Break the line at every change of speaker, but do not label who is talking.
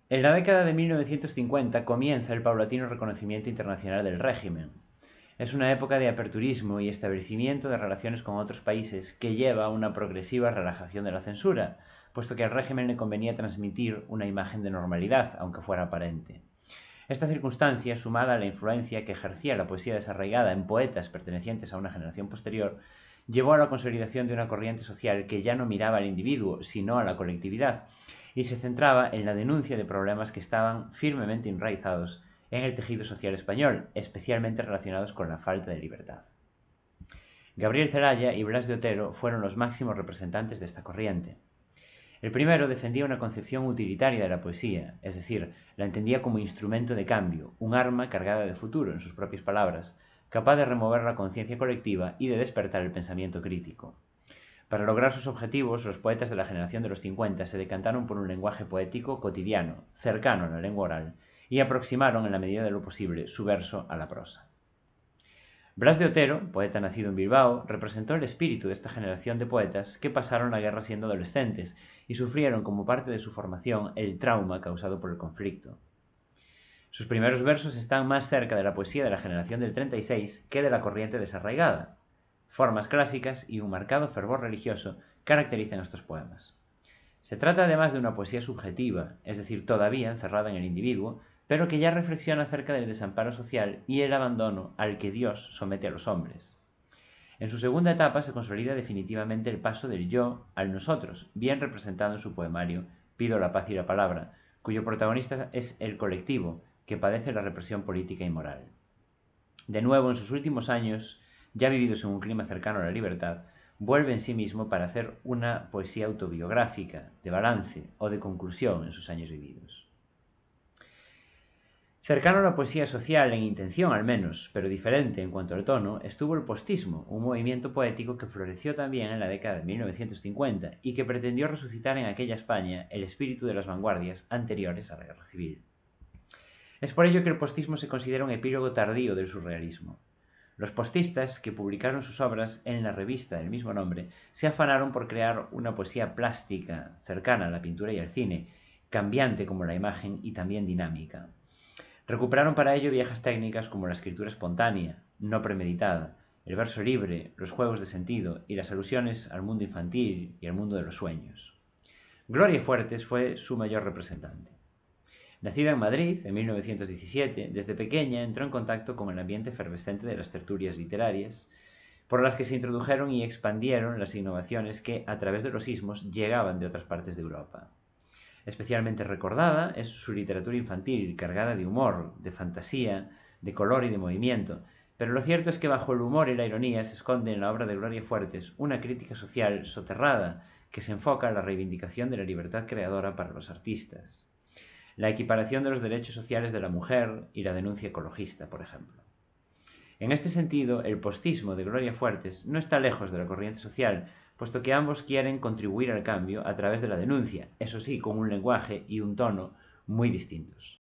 En la década de 1950 comienza el paulatino reconocimiento internacional del régimen. Es una época de aperturismo y establecimiento de relaciones con otros países que lleva a una progresiva relajación de la censura, puesto que al régimen le convenía transmitir una imagen de normalidad, aunque fuera aparente. Esta circunstancia, sumada a la influencia que ejercía la poesía desarraigada en poetas pertenecientes a una generación posterior, llevó a la consolidación de una corriente social que ya no miraba al individuo, sino a la colectividad, y se centraba en la denuncia de problemas que estaban firmemente enraizados en el tejido social español, especialmente relacionados con la falta de libertad. Gabriel Celaya y Blas de Otero fueron los máximos representantes de esta corriente. El primero defendía una concepción utilitaria de la poesía, es decir, la entendía como instrumento de cambio, un arma cargada de futuro, en sus propias palabras, capaz de remover la conciencia colectiva y de despertar el pensamiento crítico. Para lograr sus objetivos, los poetas de la generación de los 50 se decantaron por un lenguaje poético cotidiano, cercano a la lengua oral, y aproximaron en la medida de lo posible su verso a la prosa. Blas de Otero, poeta nacido en Bilbao, representó el espíritu de esta generación de poetas que pasaron la guerra siendo adolescentes y sufrieron como parte de su formación el trauma causado por el conflicto. Sus primeros versos están más cerca de la poesía de la generación del 36 que de la corriente desarraigada. Formas clásicas y un marcado fervor religioso caracterizan estos poemas. Se trata además de una poesía subjetiva, es decir, todavía encerrada en el individuo, pero que ya reflexiona acerca del desamparo social y el abandono al que Dios somete a los hombres. En su segunda etapa se consolida definitivamente el paso del yo al nosotros, bien representado en su poemario Pido la paz y la palabra, cuyo protagonista es el colectivo, que padece la represión política y moral. De nuevo, en sus últimos años, ya vividos en un clima cercano a la libertad, vuelve en sí mismo para hacer una poesía autobiográfica, de balance o de conclusión en sus años vividos. Cercano a la poesía social, en intención al menos, pero diferente en cuanto al tono, estuvo el postismo, un movimiento poético que floreció también en la década de 1950 y que pretendió resucitar en aquella España el espíritu de las vanguardias anteriores a la guerra civil. Es por ello que el postismo se considera un epílogo tardío del surrealismo. Los postistas, que publicaron sus obras en la revista del mismo nombre, se afanaron por crear una poesía plástica, cercana a la pintura y al cine, cambiante como la imagen y también dinámica. Recuperaron para ello viejas técnicas como la escritura espontánea, no premeditada, el verso libre, los juegos de sentido y las alusiones al mundo infantil y al mundo de los sueños. Gloria Fuertes fue su mayor representante. Nacida en Madrid en 1917, desde pequeña entró en contacto con el ambiente efervescente de las tertulias literarias, por las que se introdujeron y expandieron las innovaciones que, a través de los ismos, llegaban de otras partes de Europa. Especialmente recordada es su literatura infantil, cargada de humor, de fantasía, de color y de movimiento, pero lo cierto es que bajo el humor y la ironía se esconde en la obra de Gloria Fuertes una crítica social soterrada que se enfoca en la reivindicación de la libertad creadora para los artistas, la equiparación de los derechos sociales de la mujer y la denuncia ecologista, por ejemplo. En este sentido, el postismo de Gloria Fuertes no está lejos de la corriente social, puesto que ambos quieren contribuir al cambio a través de la denuncia, eso sí, con un lenguaje y un tono muy distintos.